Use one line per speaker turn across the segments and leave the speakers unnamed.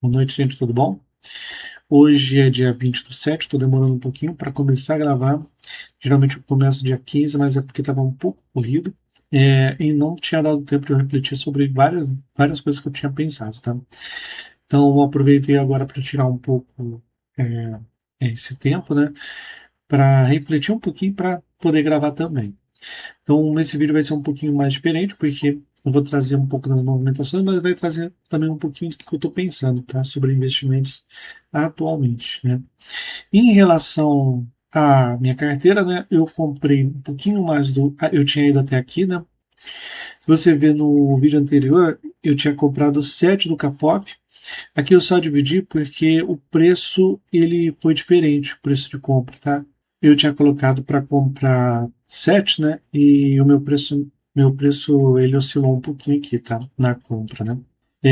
Boa noite, gente, tudo bom? Hoje é dia 20/7, estou demorando um pouquinho para começar a gravar. Geralmente eu começo dia 15, mas é porque estava um pouco corrido e não tinha dado tempo de eu refletir sobre várias coisas que eu tinha pensado, tá? Então eu aproveitei agora para tirar um pouco é, esse tempo, né? Para refletir um pouquinho para poder gravar também. Então, esse vídeo vai ser um pouquinho mais diferente, porque eu vou trazer um pouco das movimentações, mas vai trazer também um pouquinho do que eu estou pensando, tá? Sobre investimentos atualmente, né? Em relação à minha carteira, né? Eu comprei um pouquinho mais do. Eu tinha ido até aqui, né? Se você ver no vídeo anterior, eu tinha comprado 7 do Cafop. Aqui eu só dividi porque o preço ele foi diferente, o preço de compra, tá? Eu tinha colocado para comprar 7, né? E o meu preço ele oscilou um pouquinho aqui, tá? Na compra, né?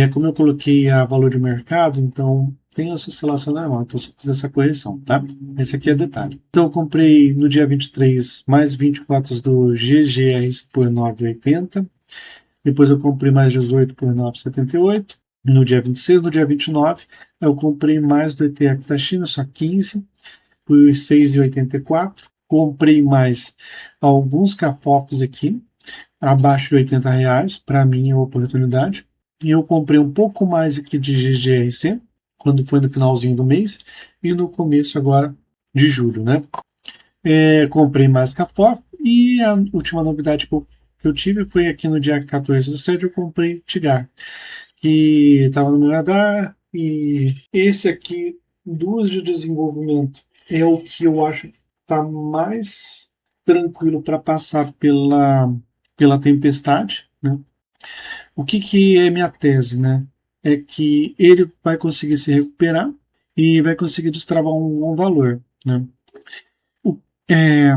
Como eu coloquei a valor de mercado, então tem essa oscilação normal, então eu só fiz essa correção, tá? Esse aqui é detalhe. Então eu comprei no dia 23 mais 24 do GGR por 9,80. Depois eu comprei mais 18 por 9,78. No dia 26, no dia 29, eu comprei mais do ETF da China, só 15 por 6,84. Comprei mais alguns CAFOPs aqui, abaixo de R$ 80, para mim é uma oportunidade. E eu comprei um pouco mais aqui de GGRC, quando foi no finalzinho do mês, e no começo agora de julho, né? Comprei mais CAFOP e a última novidade que eu tive foi aqui no dia 14/7, eu comprei Tigar, que estava no meu radar, e esse aqui, dos de desenvolvimento, é o que eu acho que está mais tranquilo para passar pela tempestade, né? O que é minha tese, né? É que ele vai conseguir se recuperar e vai conseguir destravar um bom valor, né? O- é,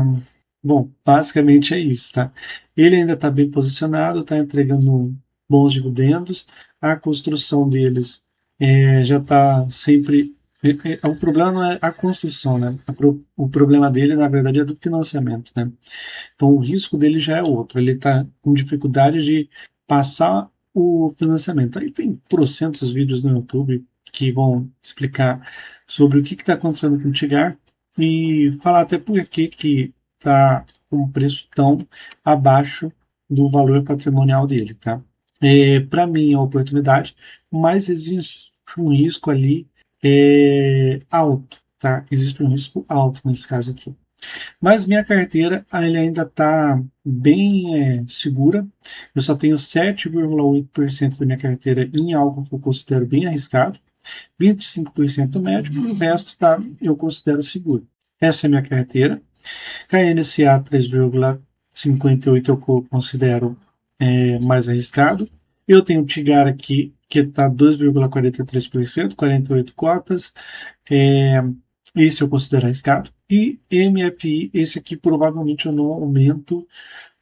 Bom, basicamente é isso, tá? Ele ainda está bem posicionado, está entregando bons dividendos, a construção deles já está sempre. O problema não é a construção, né? O problema dele, na verdade, é do financiamento, né? Então, o risco dele já é outro. Ele está com dificuldade de passar o financiamento. Aí tem trocentos vídeos no YouTube que vão explicar sobre o que está acontecendo com o Tigar e falar até por que está com um preço tão abaixo do valor patrimonial dele, tá? Para mim é uma oportunidade, mas existe um risco ali alto, tá? Existe um risco alto nesse caso aqui. Mas minha carteira ele ainda está bem segura. Eu só tenho 7,8% da minha carteira em algo que eu considero bem arriscado, 25% médio, e o resto eu considero seguro. Essa é a minha carteira. KNCA 3,58 eu considero mais arriscado. Eu tenho o Tigar aqui, que está 2,43%, 48 cotas. É, Esse eu considero arriscado. E MFI, esse aqui provavelmente eu não aumento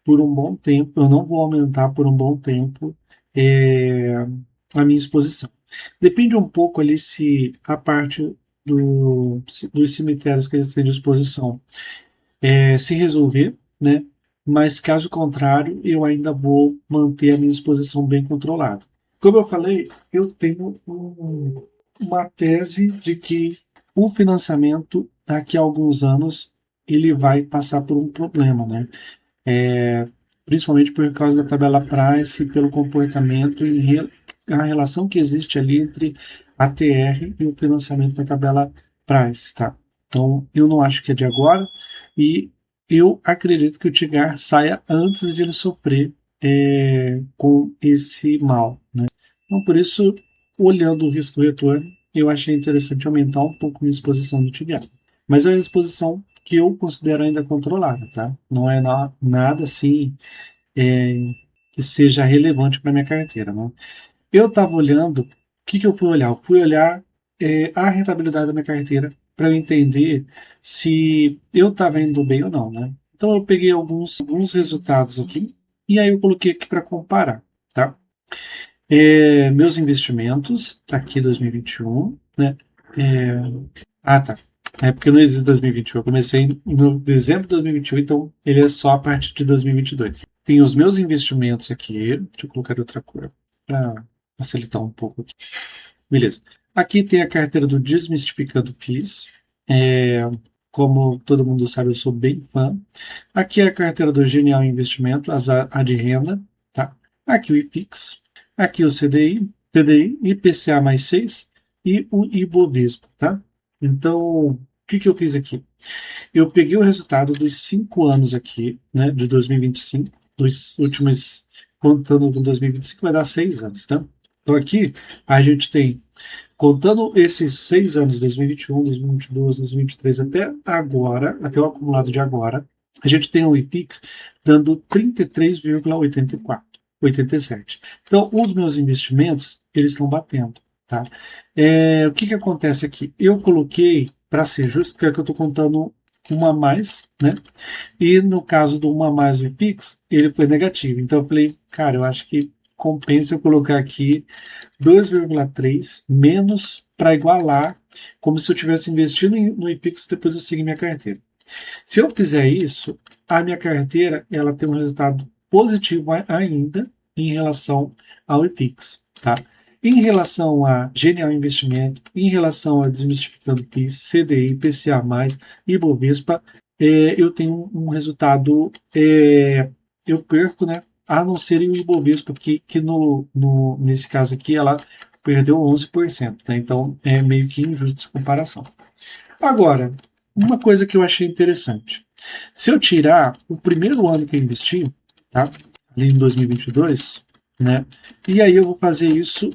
por um bom tempo. Eu não vou aumentar por um bom tempo é, a minha exposição. Depende um pouco ali se a parte dos cemitérios que eles têm de exposição se resolver, né? Mas caso contrário, eu ainda vou manter a minha exposição bem controlada. Como eu falei, eu tenho uma tese de que o financiamento daqui a alguns anos ele vai passar por um problema, né? É, Principalmente por causa da tabela price e pelo comportamento e a relação que existe ali entre a TR e o financiamento da tabela price, tá? Então, eu não acho que é de agora e eu acredito que o Tigar saia antes de ele sofrer com esse mal, né? Então, por isso, olhando o risco-retorno, eu achei interessante aumentar um pouco minha exposição no Tigar. Mas é uma exposição que eu considero ainda controlada, tá? Não é nada assim é, que seja relevante para minha carteira, né? Eu estava olhando, o que eu fui olhar? Eu fui olhar a rentabilidade da minha carteira para eu entender se eu estava indo bem ou não, né? Então eu peguei alguns resultados aqui e aí eu coloquei aqui para comparar, tá? Meus investimentos, tá aqui 2021, né? É, tá. É porque não existe 2021. Eu comecei no dezembro de 2021, então ele é só a partir de 2022. Tem os meus investimentos aqui. Deixa eu colocar outra cor para facilitar um pouco aqui. Beleza. Aqui tem a carteira do Desmistificando FIIs. Como todo mundo sabe, eu sou bem fã. Aqui é a carteira do Genial Investimento, a de renda. Tá? Aqui o IFIX. Aqui o CDI, IPCA mais 6 e o Ibovespa. Tá? Então, o que eu fiz aqui? Eu peguei o resultado dos 5 anos aqui, né, de 2025, dos últimos, contando com 2025, vai dar 6 anos, tá? Então aqui a gente tem, contando esses 6 anos, 2021, 2022, 2023, até agora, até o acumulado de agora, a gente tem o IFIX dando 33,84, 87. Então, os meus investimentos, eles estão batendo, tá? O que acontece aqui? Eu coloquei, para ser justo, porque é que eu estou contando uma a mais, né? E no caso do uma a mais do IFIX, ele foi negativo. Então eu falei, cara, eu acho que compensa eu colocar aqui 2,3 menos para igualar, como se eu tivesse investido no IFIX e depois eu seguir minha carteira. Se eu fizer isso, a minha carteira ela tem um resultado positivo ainda em relação ao IFIX, tá? Em relação a Genial Investimento, em relação a Desmistificando PIS, CDI, PCA+, Ibovespa, eu tenho um resultado, eu perco, né? A não ser o Ibovespa, que nesse caso aqui ela perdeu 11%, né? Então é meio que injusto essa comparação. Agora, uma coisa que eu achei interessante. Se eu tirar o primeiro ano que eu investi, tá? Ali em 2022, né? E aí eu vou fazer isso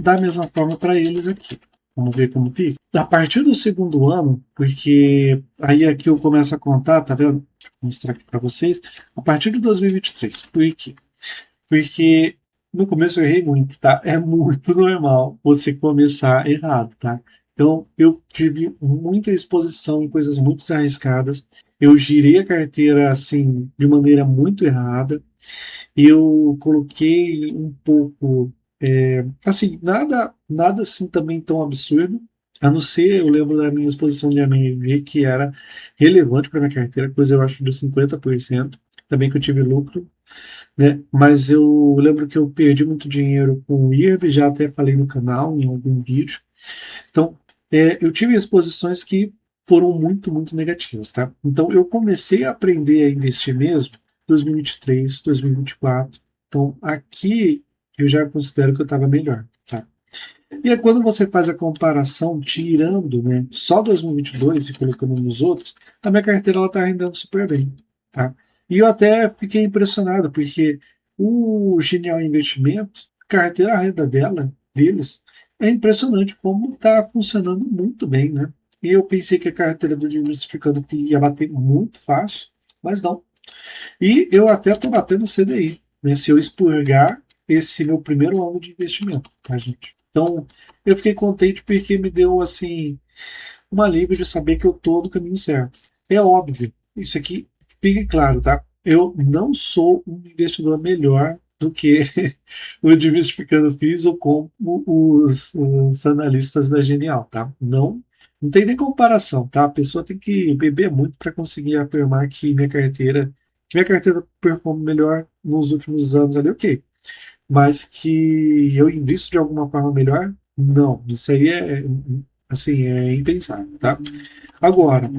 da mesma forma para eles aqui. Vamos ver como fica. A partir do segundo ano, porque aí aqui eu começo a contar, tá vendo? Deixa eu mostrar aqui para vocês. A partir de 2023. Por quê? Porque no começo eu errei muito, tá? É muito normal você começar errado, tá? Então eu tive muita exposição em coisas muito arriscadas. Eu girei a carteira assim de maneira muito errada. Eu coloquei um pouco, assim, nada assim também tão absurdo. A não ser, eu lembro da minha exposição de MNV, que era relevante para minha carteira, coisa eu acho de 50%. Também que eu tive lucro, né? Mas eu lembro que eu perdi muito dinheiro com o IRB, já até falei no canal, em algum vídeo. Então, eu tive exposições que foram muito, muito negativas, tá? Então, eu comecei a aprender a investir mesmo em 2023, 2024. Então, aqui eu já considero que eu estava melhor, tá? E é quando você faz a comparação, tirando, né, só 2022 e colocando nos outros, a minha carteira ela está rendendo super bem, tá? E eu até fiquei impressionado, porque o Genial Investimento, a carteira, a renda deles, é impressionante como está funcionando muito bem, né? E eu pensei que a carteira do Diversificando que ia bater muito fácil, mas não. E eu até estou batendo CDI, né? Se eu expurgar esse meu primeiro ano de investimento, tá, gente? Então, eu fiquei contente porque me deu, assim, um alívio de saber que eu estou no caminho certo. É óbvio, isso aqui fique claro, tá? Eu não sou um investidor melhor do que o Diversificando FIIs ou como os analistas da Genial, tá? Não tem nem comparação, tá? A pessoa tem que beber muito para conseguir afirmar que minha carteira performa melhor nos últimos anos ali, ok. Mas que eu invisto de alguma forma melhor, não. Isso aí assim, é impensável, tá? Agora,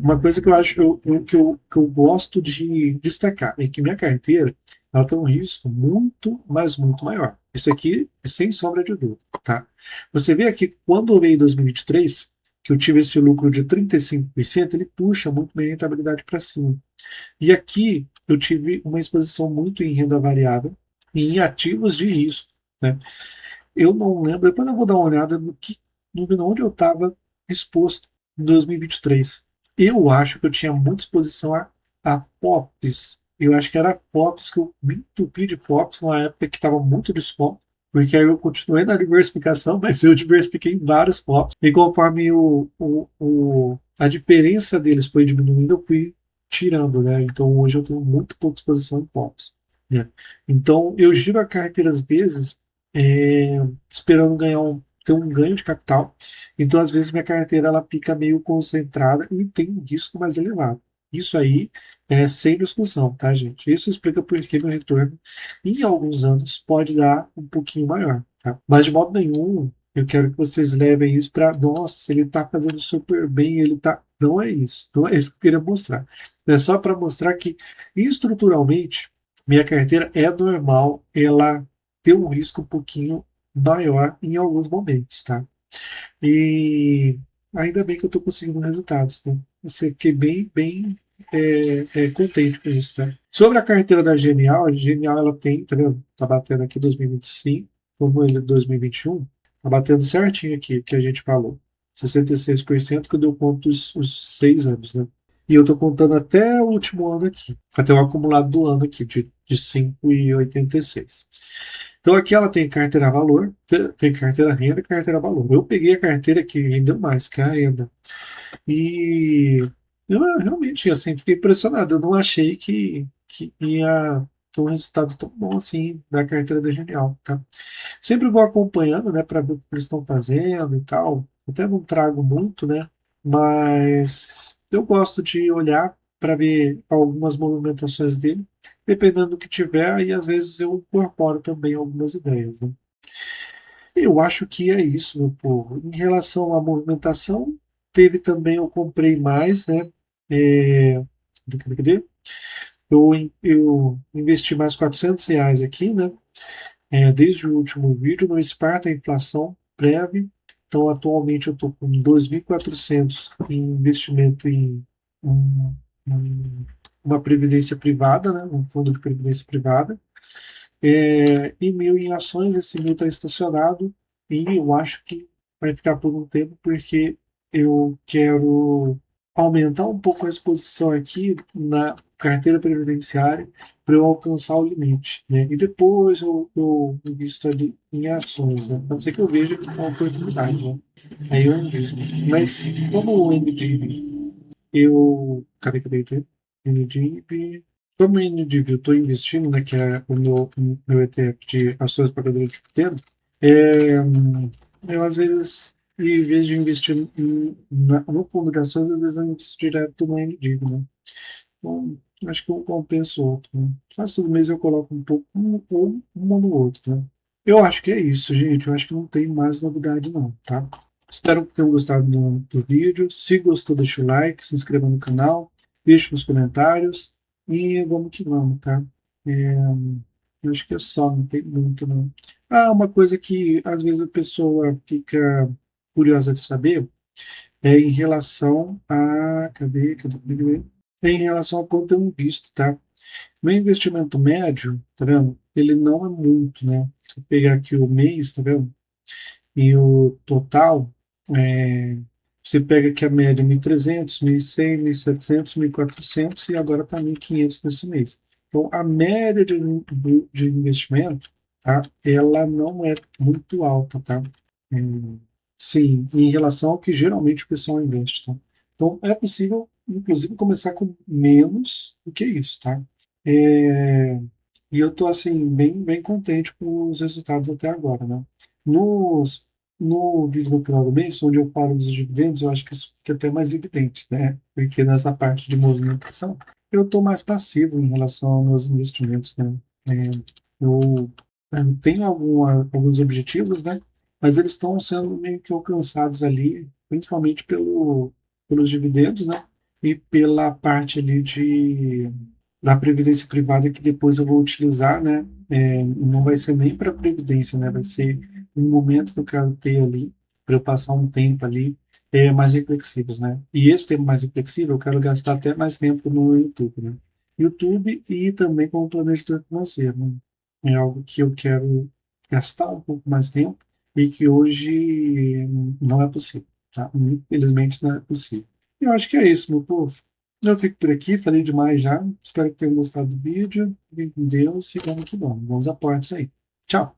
uma coisa que eu acho que eu gosto de destacar é que minha carteira ela tem um risco muito, mas muito maior. Isso aqui, sem sombra de dúvida, tá? Você vê aqui, quando eu veio em 2023, que eu tive esse lucro de 35%, ele puxa muito minha rentabilidade para cima. E aqui eu tive uma exposição muito em renda variável e em ativos de risco, né? Eu não lembro, depois eu vou dar uma olhada onde eu estava exposto em 2023. Eu acho que eu tinha muita exposição a POPs. Eu acho que era POPs que eu me entupi de POPs numa época que estava muito desconto, porque aí eu continuei na diversificação, mas eu diversifiquei em vários POPs. E conforme a diferença deles foi diminuindo, eu fui tirando, né? Então hoje eu tenho muito pouca exposição em POPs, né? Então eu giro a carteira às vezes esperando ter um ganho de capital. Então, às vezes, minha carteira ela fica meio concentrada e tem um risco mais elevado. Isso aí é sem discussão, tá, gente? Isso explica por que meu retorno, em alguns anos, pode dar um pouquinho maior, tá? Mas, de modo nenhum, Eu quero que vocês levem isso para, nossa, ele está fazendo super bem, ele tá. Não é isso. Não é isso que eu queria mostrar. É só para mostrar que, estruturalmente, minha carteira é normal, ela tem um risco um pouquinho maior em alguns momentos, tá? E ainda bem que eu estou conseguindo resultados, né? Eu fiquei bem contente com isso, tá? Sobre a carteira da Genial, a Genial ela tem, tá vendo? Tá batendo aqui 2025, como ele é 2021, tá batendo certinho aqui o que a gente falou. 66% que deu conta os 6 anos, né? E eu tô contando até o último ano aqui, até o acumulado do ano aqui, de 5,86. Então aqui ela tem carteira valor, tem carteira renda e carteira valor. Eu peguei a carteira que rendeu mais que a renda. E eu realmente assim, fiquei impressionado. Eu não achei que ia ter um resultado tão bom assim da carteira da Genial, tá? Sempre vou acompanhando, né, para ver o que eles estão fazendo e tal. Até não trago muito, né? Mas eu gosto de olhar para ver algumas movimentações dele, dependendo do que tiver, e às vezes eu incorporo também algumas ideias, né? Eu acho que é isso, meu povo. Em relação à movimentação, teve também, eu comprei mais, né? É, cadê? Eu investi mais R$ 400 aqui, né? Desde o último vídeo, no Sparta Inflação Prévia. Então, atualmente, eu estou com 2.400 em investimento em um- um- uma previdência privada, né? Um fundo de previdência privada. E 1.000 em ações, esse 1.000 está estacionado e eu acho que vai ficar por um tempo porque eu quero aumentar um pouco a exposição aqui na carteira previdenciária para eu alcançar o limite, né? E depois eu invisto ali em ações, né? Pode ser que eu veja que tem uma oportunidade, né? Aí eu invisto. Mas como o NDIV, cadê? NDIV, como o NDIV eu estou investindo, né, que é o meu ETF de ações pagadoras de dividendo, é, eu às vezes, em vez de investir no fundo de ações, às vezes eu invisto direto no NDIV, né? Então, acho que um compensa o outro, né? Quase todo mês eu coloco um pouco um ou no outro, né? Eu acho que é isso, gente. Eu acho que não tem mais novidade, não, tá? Espero que tenham gostado do vídeo. Se gostou, deixa o like, se inscreva no canal, deixe nos comentários e vamos que vamos, tá? É, eu acho que é só, não tem muito, não. Ah, uma coisa que às vezes a pessoa fica curiosa de saber é em relação a. Cadê? É em relação a quanto eu invisto, tá? Meu investimento médio, tá vendo? Ele não é muito, né? Se eu pegar aqui o mês, tá vendo? E o total, é, você pega aqui a média 1.300, 1.100, 1.700, 1.400 e agora está 1.500 nesse mês. Então, a média de investimento, tá? Ela não é muito alta, tá? É, sim, em relação ao que geralmente o pessoal investe, tá? Então, é possível, inclusive, começar com menos do que isso, tá? É, e eu tô, assim, bem contente com os resultados até agora, né? Nos, no vídeo no final do mês, onde eu falo dos dividendos, eu acho que isso fica até mais evidente, né? Porque nessa parte de movimentação, eu estou mais passivo em relação aos meus investimentos, né? É, eu, eu tenho alguns objetivos, né? Mas eles estão sendo meio que alcançados ali, principalmente pelos dividendos, né? E pela parte ali da previdência privada que depois eu vou utilizar, né? Não vai ser nem para previdência, né? Vai ser um momento que eu quero ter ali para eu passar um tempo ali mais reflexivos, né? E esse tempo mais reflexivo eu quero gastar até mais tempo no YouTube, né? YouTube e também como planejador financeiro, né? É algo que eu quero gastar um pouco mais tempo e que hoje não é possível, tá? Infelizmente não é possível. Eu acho que é isso, meu povo. Eu fico por aqui, falei demais já. Espero que tenham gostado do vídeo. Fiquem com Deus e vamos que vamos. Bons aportes aí. Tchau!